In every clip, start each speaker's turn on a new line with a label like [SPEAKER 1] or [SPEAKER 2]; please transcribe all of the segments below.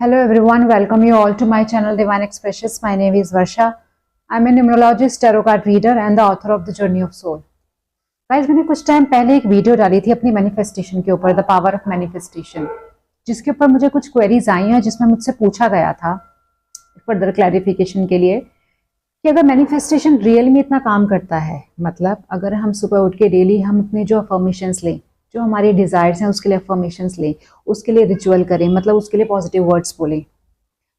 [SPEAKER 1] Hello everyone, welcome you all to my channel Divine Expressions. My name is Varsha. I'm a numerologist, tarot card reader and the author of The Journey of Soul. Guys, मैंने कुछ time पहले एक video डाली थी अपनी manifestation के ऊपर, the power of manifestation, जिसके ऊपर मुझे कुछ क्वेरीज आई हैं जिसमें मुझसे पूछा गया था फर्दर क्लैरिफिकेशन के लिए कि अगर मैनिफेस्टेशन रियल में इतना काम करता है, मतलब अगर हम सुबह उठ के डेली हम अपने जो अफर्मेशंस लें, जो हमारे डिज़ायर्स हैं उसके लिए अफर्मेशंस लें, उसके लिए रिचुअल करें, मतलब उसके लिए पॉजिटिव वर्ड्स बोलें,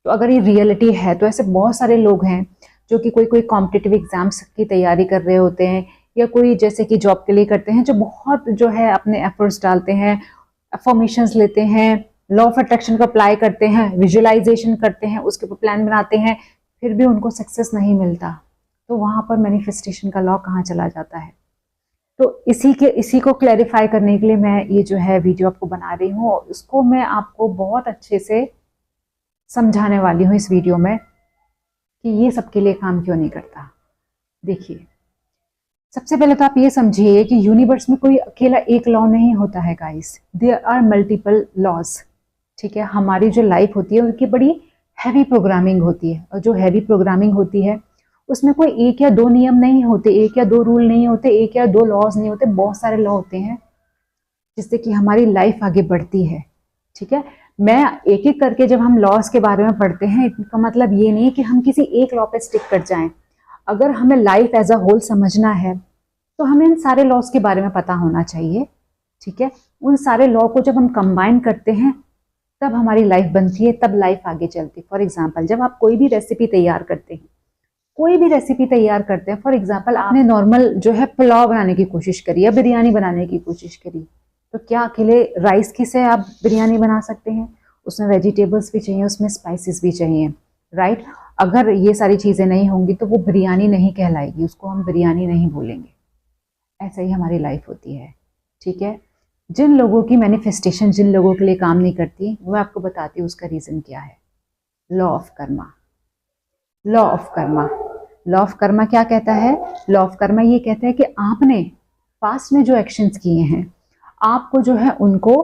[SPEAKER 1] तो अगर ये रियलिटी है तो ऐसे बहुत सारे लोग हैं जो कि कोई कॉम्पिटिटिव एग्जाम्स की तैयारी कर रहे होते हैं या कोई जैसे कि जॉब के लिए करते हैं, जो बहुत जो है अपने एफर्ट्स डालते हैं, अफर्मेशंस लेते हैं, लॉ ऑफ अट्रैक्शन को अप्लाई करते हैं, विजुअलाइजेशन करते हैं, उसके ऊपर प्लान बनाते हैं, फिर भी उनको सक्सेस नहीं मिलता। तो वहाँ पर मैनिफेस्टेशन का लॉ कहाँ चला जाता है? तो इसी को क्लैरिफाई करने के लिए मैं ये जो है वीडियो आपको बना रही हूँ, और इसको मैं आपको बहुत अच्छे से समझाने वाली हूँ इस वीडियो में कि ये सबके लिए काम क्यों नहीं करता। देखिए, सबसे पहले तो आप ये समझिए कि यूनिवर्स में कोई अकेला एक लॉ नहीं होता है guys, there are multiple laws. ठीक है, हमारी जो लाइफ होती है उनकी बड़ी हैवी प्रोग्रामिंग होती है, और जो हैवी प्रोग्रामिंग होती है उसमें कोई एक या दो नियम नहीं होते, एक या दो रूल नहीं होते, एक या दो लॉज नहीं होते, बहुत सारे लॉ होते हैं जिससे कि हमारी लाइफ आगे बढ़ती है। ठीक है, मैं एक एक करके जब हम लॉज के बारे में पढ़ते हैं, इसका मतलब ये नहीं कि हम किसी एक लॉ पे स्टिक कर जाएं। अगर हमें लाइफ एज अ होल समझना है तो हमें इन सारे लॉज के बारे में पता होना चाहिए। ठीक है, उन सारे लॉ को जब हम कंबाइन करते हैं तब हमारी लाइफ बनती है, तब लाइफ आगे चलती है। फॉर एग्जाम्पल, जब आप कोई भी रेसिपी तैयार करते हैं, फॉर एग्जाम्पल आपने नॉर्मल जो है पुलाव बनाने की कोशिश करी या बिरयानी बनाने की कोशिश करी, तो क्या अकेले राइस की से आप बिरयानी बना सकते हैं? उसमें वेजिटेबल्स भी चाहिए, उसमें स्पाइसेस भी चाहिए, राइट? अगर ये सारी चीज़ें नहीं होंगी तो वो बिरयानी नहीं कहलाएगी, उसको हम बिरयानी नहीं बोलेंगे। ऐसा ही हमारी लाइफ होती है। ठीक है, जिन लोगों की मैनिफेस्टेशन जिन लोगों के लिए काम नहीं करती, वो आपको बताती हूँ उसका रीज़न क्या है। Law of Karma. Law of Karma, law of Karma क्या कहता है? लॉ ऑफ कर्मा ये कहता है कि आपने पास्ट में जो एक्शंस किए हैं, आपको जो है उनको,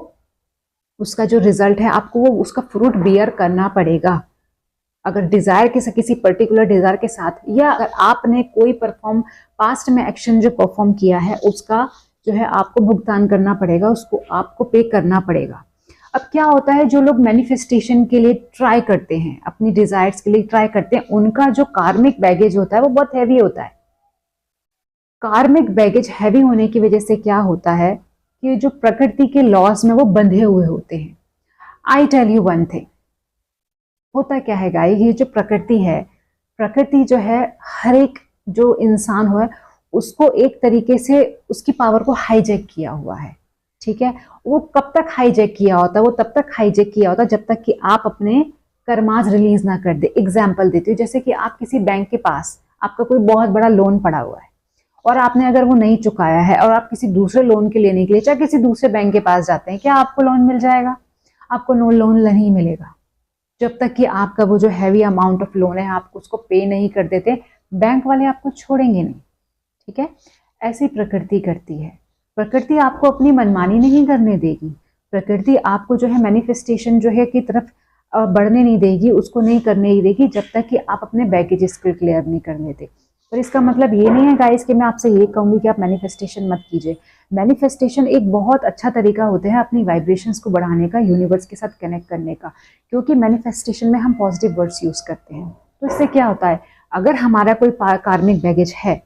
[SPEAKER 1] उसका जो रिजल्ट है आपको वो उसका फ्रूट बियर करना पड़ेगा। अगर डिजायर किसी पर्टिकुलर डिजायर के साथ, या अगर आपने कोई पास्ट में एक्शन जो परफॉर्म किया है उसका जो है आपको भुगतान करना पड़ेगा, उसको आपको पे करना पड़ेगा। अब क्या होता है, जो लोग मैनिफेस्टेशन के लिए ट्राई करते हैं, अपनी डिजायर्स के लिए ट्राई करते हैं, उनका जो कार्मिक बैगेज होता है वो बहुत हैवी होता है। कार्मिक बैगेज हैवी होने की वजह से क्या होता है कि जो प्रकृति के लॉस में वो बंधे हुए होते हैं। I tell you one thing, होता क्या है गाइस, ये जो प्रकृति है, प्रकृति जो है हर एक जो इंसान हो है उसको एक तरीके से उसकी पावर को हाईजैक किया हुआ है। ठीक है, वो कब तक हाईजैक किया होता है? वो तब तक हाईजैक किया होता है जब तक कि आप अपने कर्माज रिलीज ना कर दे। एग्जाम्पल देती हूँ, जैसे कि आप किसी बैंक के पास, आपका कोई बहुत बड़ा लोन पड़ा हुआ है और आपने अगर वो नहीं चुकाया है और आप किसी दूसरे लोन के लेने के लिए चाहे किसी दूसरे बैंक के पास जाते हैं, क्या आपको लोन मिल जाएगा? आपको लोन नहीं मिलेगा जब तक कि आपका वो जो हैवी अमाउंट ऑफ लोन है आप उसको पे नहीं कर देते। बैंक वाले आपको छोड़ेंगे नहीं। ठीक है, ऐसी प्रकृति करती है। प्रकृति आपको अपनी मनमानी नहीं करने देगी। प्रकृति आपको जो है मैनिफेस्टेशन जो है की तरफ बढ़ने नहीं देगी, उसको नहीं करने ही देगी जब तक कि आप अपने बैगेजेस को क्लियर नहीं कर लेते। पर इसका मतलब ये नहीं है गाइस कि मैं आपसे ये कहूँगी कि आप मैनिफेस्टेशन मत कीजिए। मैनिफेस्टेशन एक बहुत अच्छा तरीका होता है अपनी वाइब्रेशंस को बढ़ाने का, यूनिवर्स के साथ कनेक्ट करने का, क्योंकि मैनिफेस्टेशन में हम पॉजिटिव वर्ड्स यूज़ करते हैं। तो इससे क्या होता है, अगर हमारा कोई कार्मिक बैगेज है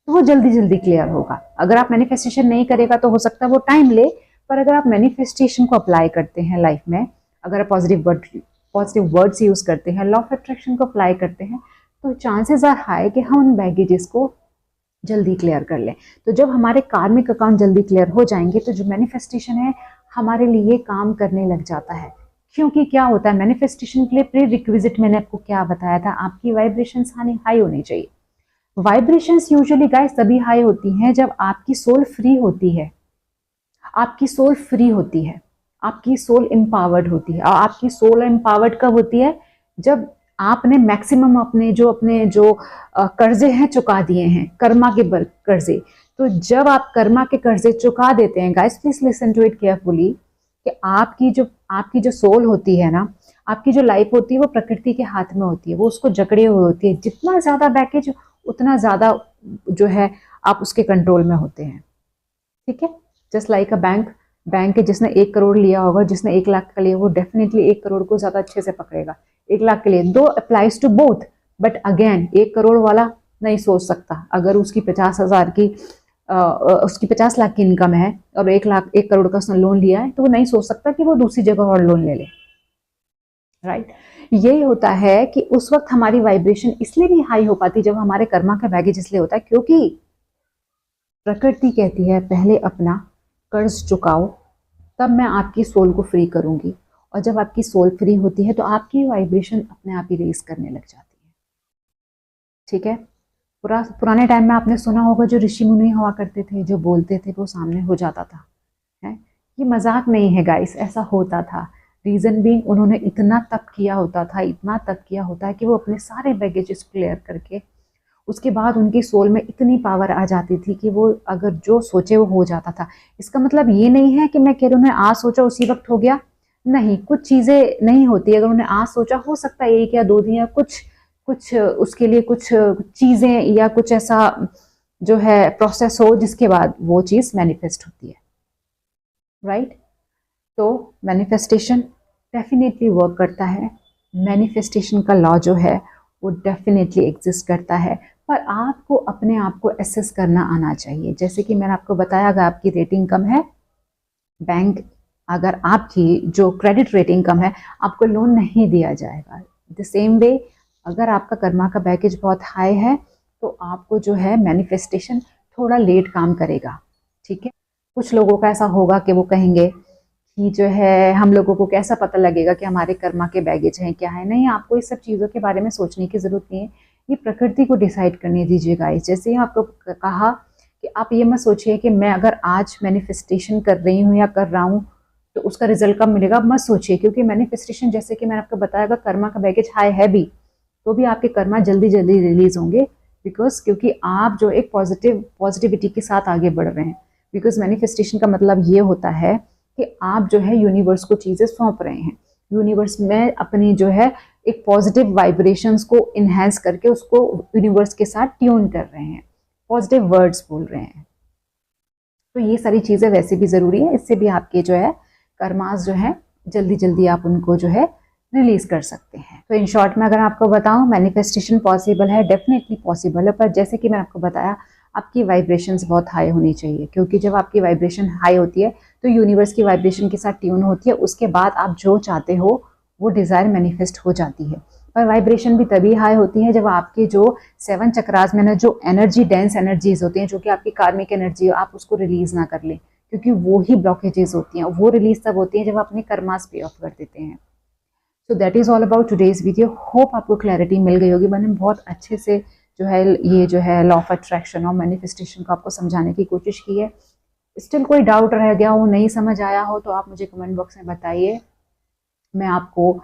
[SPEAKER 1] तो वो जल्दी जल्दी क्लियर होगा। अगर आप मैनिफेस्टेशन नहीं करेगा तो हो सकता है वो टाइम ले, पर अगर आप मैनिफेस्टेशन को अप्लाई करते हैं लाइफ में, अगर आप पॉजिटिव वर्ड्स यूज़ करते हैं, लॉ ऑफ अट्रैक्शन को अप्लाई करते हैं, तो चांसेस आर हाई कि हम उन बैगेजेस को जल्दी क्लियर कर लें। तो जब हमारे कार्मिक अकाउंट जल्दी क्लियर हो जाएंगे तो जो मैनिफेस्टेशन है हमारे लिए काम करने लग जाता है। क्योंकि क्या होता है, मैनिफेस्टेशन के लिए प्री रिक्विजिट मैंने आपको क्या बताया था, आपकी वाइब्रेशंस हाई होनी चाहिए। वाइब्रेशंस यूजुअली गाइस तभी हाई होती हैं जब आपकी सोल फ्री होती है, आपकी सोल फ्री होती है, आपकी सोल एम्पावर्ड होती है। और आपकी सोल एम्पावर्ड कब होती है? जब आपने मैक्सिमम अपने जो कर्जे हैं चुका दिए हैं, कर्मा के कर्जे। तो जब आप कर्मा के कर्जे चुका देते हैं guys, please listen to it carefully, कि आपकी जो सोल होती है ना, आपकी जो लाइफ होती है वो प्रकृति के हाथ में होती है, वो उसको जकड़े हुए होती है। जितना ज्यादा बैगेज उतना ज्यादा जो है आप उसके कंट्रोल में होते हैं। ठीक है, जस्ट लाइक अ बैंक है, जिसने 1 करोड़ लिया होगा, जिसने 1 लाख का लिया, वो डेफिनेटली 1 करोड़ को ज्यादा अच्छे से पकड़ेगा। 1 लाख के लिए दो applies to both, but again 1 crore वाला नहीं सोच सकता, अगर उसकी 50,000 की उसकी 50 लाख की इनकम है और 1 करोड़ का उसने लोन लिया है, तो वो नहीं सोच सकता कि वो दूसरी जगह और लोन ले ले। राइट, यही होता है कि उस वक्त हमारी वाइब्रेशन इसलिए भी हाई हो पाती जब हमारे कर्मा का बैगेज इसलिए होता है क्योंकि प्रकृति कहती है पहले अपना कर्ज चुकाओ, तब मैं आपकी सोल को फ्री करूंगी। और जब आपकी सोल फ्री होती है तो आपकी वाइब्रेशन अपने आप ही रेस करने लग जाती है। ठीक है, पुराने टाइम में आपने सुना होगा जो ऋषि मुनि हुआ करते थे, जो बोलते थे वो सामने हो जाता था। है, ये मजाक नहीं है गाइस, ऐसा होता था। रीजन भी उन्होंने इतना तप किया होता था, इतना तप किया होता है कि वो अपने सारे बैगेजेस क्लियर करके उसके बाद उनकी सोल में इतनी पावर आ जाती थी कि वो अगर जो सोचे वो हो जाता था। इसका मतलब ये नहीं है कि मैं कह रही हूँ उन्होंने आज सोचा उसी वक्त हो गया, नहीं, कुछ चीजें नहीं होती। अगर उन्होंने आज सोचा, हो सकता है 1 या 2 दिन या कुछ कुछ उसके लिए कुछ चीजें या कुछ ऐसा जो है प्रोसेस हो जिसके बाद वो चीज मैनिफेस्ट होती है। राइट, तो मैनिफेस्टेशन डेफिनेटली वर्क करता है, मैनिफेस्टेशन का लॉ जो है वो डेफिनेटली एग्जिस्ट करता है, पर आपको अपने आप को एसेस करना आना चाहिए। जैसे कि मैंने आपको बताया, अगर आपकी रेटिंग कम है, बैंक अगर आपकी जो क्रेडिट रेटिंग कम है, आपको लोन नहीं दिया जाएगा। द सेम वे, अगर आपका कर्मा का बैगेज बहुत हाई है तो आपको जो है मैनिफेस्टेशन थोड़ा लेट काम करेगा। ठीक है, कुछ लोगों का ऐसा होगा कि वो कहेंगे कि जो है हम लोगों को कैसा पता लगेगा कि हमारे कर्मा के बैगेज हैं क्या है। नहीं, आपको इस सब चीज़ों के बारे में सोचने की ज़रूरत नहीं है, ये प्रकृति को डिसाइड करने दीजिए गाइस। जैसे ही आपको कहा कि आप ये मत सोचिए कि मैं अगर आज मैनिफेस्टेशन कर रही हूँ या कर रहा हूँ तो उसका रिजल्ट कब मिलेगा, मत सोचिए। क्योंकि मैनिफेस्टेशन, जैसे कि मैंने आपको बताया, अगर कर्मा का बैगेज हाई है भी तो भी आपके कर्मा जल्दी जल्दी रिलीज होंगे, बिकॉज क्योंकि आप जो एक पॉजिटिविटी के साथ आगे बढ़ रहे हैं। बिकॉज मैनिफेस्टेशन का मतलब ये होता है कि आप जो है यूनिवर्स को चीज़ें सौंप रहे हैं, यूनिवर्स में अपनी जो है एक पॉजिटिव वाइब्रेशंस को इन्हेंस करके उसको यूनिवर्स के साथ ट्यून कर रहे हैं, पॉजिटिव वर्ड्स बोल रहे हैं। तो ये सारी चीज़ें वैसे भी ज़रूरी है, इससे भी आपके जो है कर्मास जो है जल्दी जल्दी आप उनको जो है रिलीज कर सकते हैं। तो इन शॉर्ट में अगर आपको बताऊं, मैनिफेस्टेशन पॉसिबल है, डेफिनेटली पॉसिबल है, पर जैसे कि मैंने आपको बताया, आपकी वाइब्रेशंस बहुत हाई होनी चाहिए। क्योंकि जब आपकी वाइब्रेशन हाई होती है तो यूनिवर्स की वाइब्रेशन के साथ ट्यून होती है, उसके बाद आप जो चाहते हो वो डिज़ायर मैनिफेस्ट हो जाती है। पर वाइब्रेशन भी तभी हाई होती है जब आपके जो 7 चक्रास में जो एनर्जी, डेंस एनर्जीज होती हैं, जो कि आपकी कार्मिक एनर्जी, आप उसको रिलीज ना कर लें, क्योंकि वो ही ब्लॉकेजेस होती हैं। वो रिलीज तब होती है जब आप अपने कर्मास पे ऑफ कर देते हैं। So that is all about today's video. Hope आपको क्लैरिटी मिल गई होगी। मैंने बहुत अच्छे से जो है ये जो है लॉ ऑफ अट्रैक्शन और मैनिफेस्टेशन को आपको समझाने की कोशिश की है। स्टिल कोई डाउट रह गया हो, नहीं समझ आया हो, तो आप मुझे कमेंट बॉक्स में बताइए, मैं आपको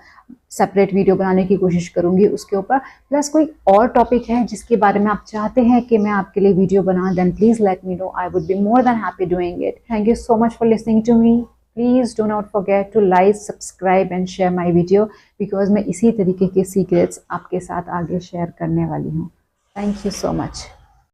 [SPEAKER 1] सेपरेट वीडियो बनाने की कोशिश करूंगी उसके ऊपर। प्लस कोई और टॉपिक है जिसके बारे में आप चाहते हैं कि मैं आपके लिए वीडियो बना, then please let me know, I would be more than happy doing it. Thank you so much for listening to me. Please do not forget to like, subscribe and share my video, because मैं इसी तरीके के secrets आपके साथ आगे share करने वाली हूँ। Thank you so much.